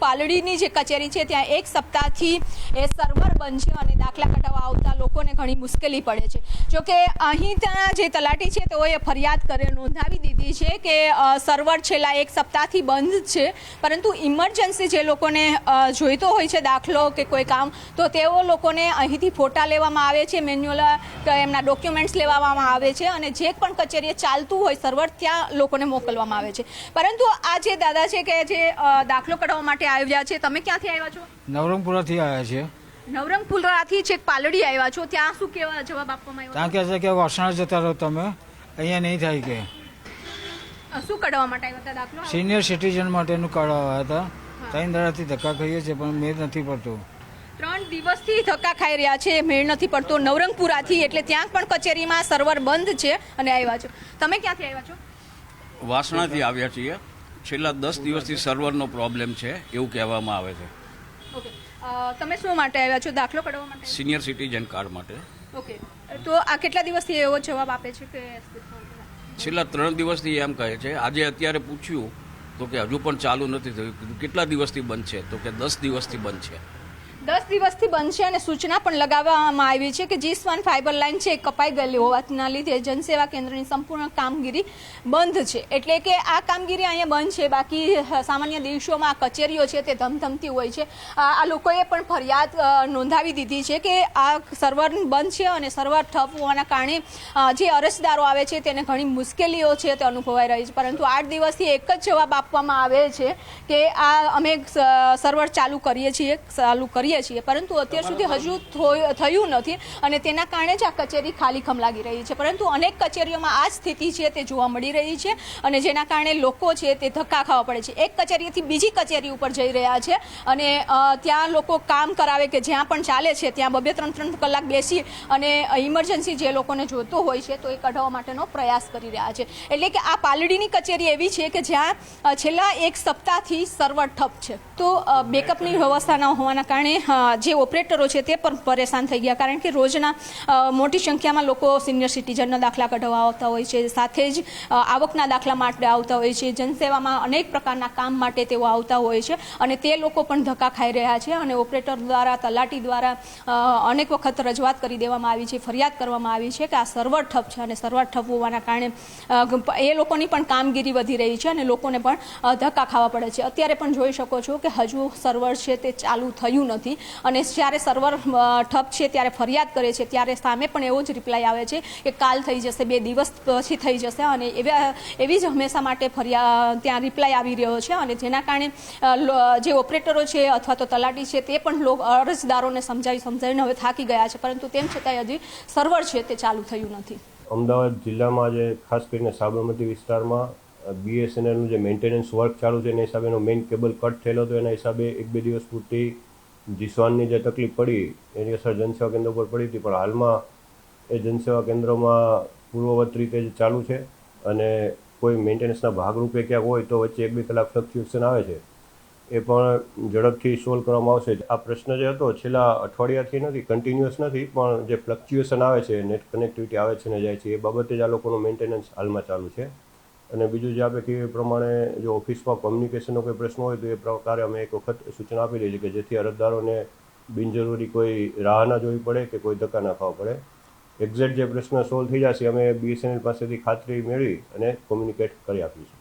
પાલડીની જે કચેરી છે ત્યાં એક સપ્તાહથી એ સર્વર બંધ છે અને દાખલા કઢાવવા આવતા લોકોને ઘણી મુશ્કેલી પડે છે. જોકે અહીંના જે તલાટી છે તેઓએ ફરિયાદ નોંધાવી દીધી છે કે સર્વર છેલ્લા એક સપ્તાહથી બંધ છે, પરંતુ ઇમરજન્સી જે લોકોને જોઈતો હોય છે દાખલો કે કોઈ કામ, તો તેઓ લોકોને અહીંથી ફોટા લેવામાં આવે છે, મેન્યુઅલ એમના ડોક્યુમેન્ટ્સ લેવામાં આવે છે અને જે પણ કચેરીએ ચાલતું હોય સર્વર ત્યાં લોકોને મોકલવામાં આવે છે. પરંતુ આ જે દાદા છે કે જે દાખલો કઢાવવા માટે આવ્યા છે, તમે ક્યાંથી આવ્યા છો? નવરંગપુરાથી આવ્યા છે. નવરંગપુરાથી છેક પાલડી આવ્યા છો, ત્યાં શું કેવા જવાબ આપવામાં આવ્યો? ત્યાં કહે છે કે વાસણા જતા રહો તમે, અહીંયા નહીં થાય. કે શું કઢાવવા માટે આવ્યા હતા દાખલો? સિનિયર સિટીઝન માટેનું કઢાવવા હતા. 3 દાડાથી ધક્કા ખાઈએ છીએ પણ મેળ નથી પડતો. 3 દિવસથી ધક્કા ખાઈ રહ્યા છે, મેળ નથી પડતો. નવરંગપુરાથી એટલે ત્યાં પણ કચેરીમાં સર્વર બંધ છે અને આવ્યા છો. તમે ક્યાંથી આવ્યા છો? વાસણાથી આવ્યા છીએ. છેલ્લા 10 દિવસથી સર્વરનો પ્રોબ્લેમ છે એવું કહેવામાં આવે છે. ઓકે, તમે શું માટે આવ્યા છો? દાખલો કઢાવવા માટે? સિનિયર સિટીઝન કાર્ડ માટે. ઓકે, તો આ કેટલા દિવસથી એવો જવાબ આપે છે કે છેલ્લા 3 દિવસથી એમ કહે છે. આજે અત્યારે પૂછ્યું તો કે હજુ પણ ચાલુ નથી થયું. કેટલા દિવસથી બંધ છે? તો કે 10 દિવસથી બંધ છે. 10 દિવસથી બંધ છે અને સૂચના પણ લગાવવામાં આવી છે કે G1 ફાઇબર લાઇન છે કપાઈ ગયેલી હોવાના લીધે જનસેવા કેન્દ્રની સંપૂર્ણ કામગીરી બંધ છે. એટલે કે આ કામગીરી અહીંયા બંધ છે. બાકી સામાન્ય દિવસોમાં આ કચેરીઓ છે તે ધમધમતી હોય છે. આ લોકોએ પણ ફરિયાદ નોંધાવી દીધી છે કે આ સર્વર બંધ છે અને સર્વર ઠપ હોવાના કારણે જે અરજદારો આવે છે તેને ઘણી મુશ્કેલીઓ છે તે અનુભવાઈ રહી છે. પરંતુ 8 દિવસથી એક જ જવાબ આપવામાં આવે છે કે આ અમે સર્વર ચાલુ કરીએ છીએ, પરંતુ અત્યાર સુધી હજુ થયું નથી અને તેના કારણે જ આ કચેરી ખાલીખમ લાગી રહી છે. પરંતુ અનેક કચેરીઓમાં આ સ્થિતિ છે તે જોવા મળી રહી છે અને જેના કારણે લોકો છે તે ધક્કા ખાવા પડે છે. એક કચેરીથી બીજી કચેરી ઉપર જઈ રહ્યા છે અને ત્યાં લોકો કામ કરાવે કે જ્યાં પણ ચાલે છે ત્યાં 2-3 કલાક બેસી અને ઇમરજન્સી જે લોકોને જોતો હોય છે તો એ કઢાવવા માટેનો પ્રયાસ કરી રહ્યા છે. એટલે કે આ પાલડીની કચેરી એવી છે કે જ્યાં છેલ્લા એક સપ્તાહથી સર્વર ઠપ છે. તો બેકઅપની વ્યવસ્થા ન હોવાના કારણે જે ઓપરેટરો છે તે પણ પરેશાન થઈ ગયા, કારણ કે રોજના મોટી સંખ્યામાં લોકો સિનિયર સિટીઝનના દાખલા કઢાવવા આવતા હોય છે, સાથે જ આવકના દાખલા માટે આવતા હોય છે, જનસેવામાં અનેક પ્રકારના કામ માટે તેઓ આવતા હોય છે અને તે લોકો પણ ધક્કા ખાઈ રહ્યા છે. અને ઓપરેટર દ્વારા, તલાટી દ્વારા અનેક વખત રજૂઆત કરી દેવામાં આવી છે, ફરિયાદ કરવામાં આવી છે કે આ સર્વર ઠપ છે અને સર્વર ઠપ હોવાના કારણે એ લોકોની પણ કામગીરી વધી રહી છે અને લોકોને પણ ધક્કા ખાવા પડે છે. અત્યારે પણ જોઈ શકો છો કે હજુ સર્વર છે તે ચાલુ થયું નથી અને જ્યારે સર્વર ઠપ છે ત્યારે ફરિયાદ કરે છે ત્યારે સામે પણ એવો જ રિપ્લાય આવે છે કે કાલ થઈ જશે, 2 દિવસ પછી થઈ જશે અને એવી જ હંમેશા માટે ત્યાં રિપ્લાય આવી રહ્યો છે. અને જેના કારણે જે ઓપરેટરો છે અથવા તો તલાટી છે તે પણ અરજદારોને સમજાવીને હવે થાકી ગયા છે, પરંતુ તેમ છતાંય હજી સર્વર છે તે ચાલુ થયું નથી. અમદાવાદ જિલ્લામાં જે ખાસ કરીને સાબરમતી વિસ્તારમાં BSNLનું જે મેન્ટેનન્સ વર્ક ચાલુ છે એના હિસાબે મેઇન કેબલ કટ થયેલો હતો. એના હિસાબે 1-2 દિવસ પૂરતી G1ની જે તકલીફ પડી એની અસર જનસેવા કેન્દ્ર પર પડી હતી, પણ હાલમાં એ જનસેવા કેન્દ્રમાં પૂર્વવત રીતે જ ચાલુ છે અને કોઈ મેન્ટેનન્સના ભાગરૂપે ક્યાંક હોય તો વચ્ચે 1-2 કલાક ફ્લક્ચ્યુએશન આવે છે, એ પણ ઝડપથી સોલ્વ કરવામાં આવશે. આ પ્રશ્ન જે હતો છેલ્લા અઠવાડિયાથી નથી, કન્ટિન્યુઅસ નથી, પણ જે ફ્લક્ચ્યુએશન આવે છે, નેટ કનેક્ટિવિટી આવે છે ને જાય છે, એ બાબતે જ આ લોકોનું મેન્ટેનન્સ હાલમાં ચાલુ છે. અને બીજું જે આપણે કહીએ એ પ્રમાણે જો ઓફિસમાં કોમ્યુનિકેશનનો કોઈ પ્રશ્ન હોય તો એ પ્રકારે અમે એક વખત સૂચના આપી દઈએ છીએ કે જેથી અરજદારોને બિનજરૂરી કોઈ રાહ ના જોવી પડે કે કોઈ ધક્કા ના ખાવા પડે. એક્ઝેક્ટ જે પ્રશ્ન સોલ્વ થઈ જશે અમે BSNL પાસેથી ખાતરી મેળવી અને કોમ્યુનિકેટ કરી આપીશું.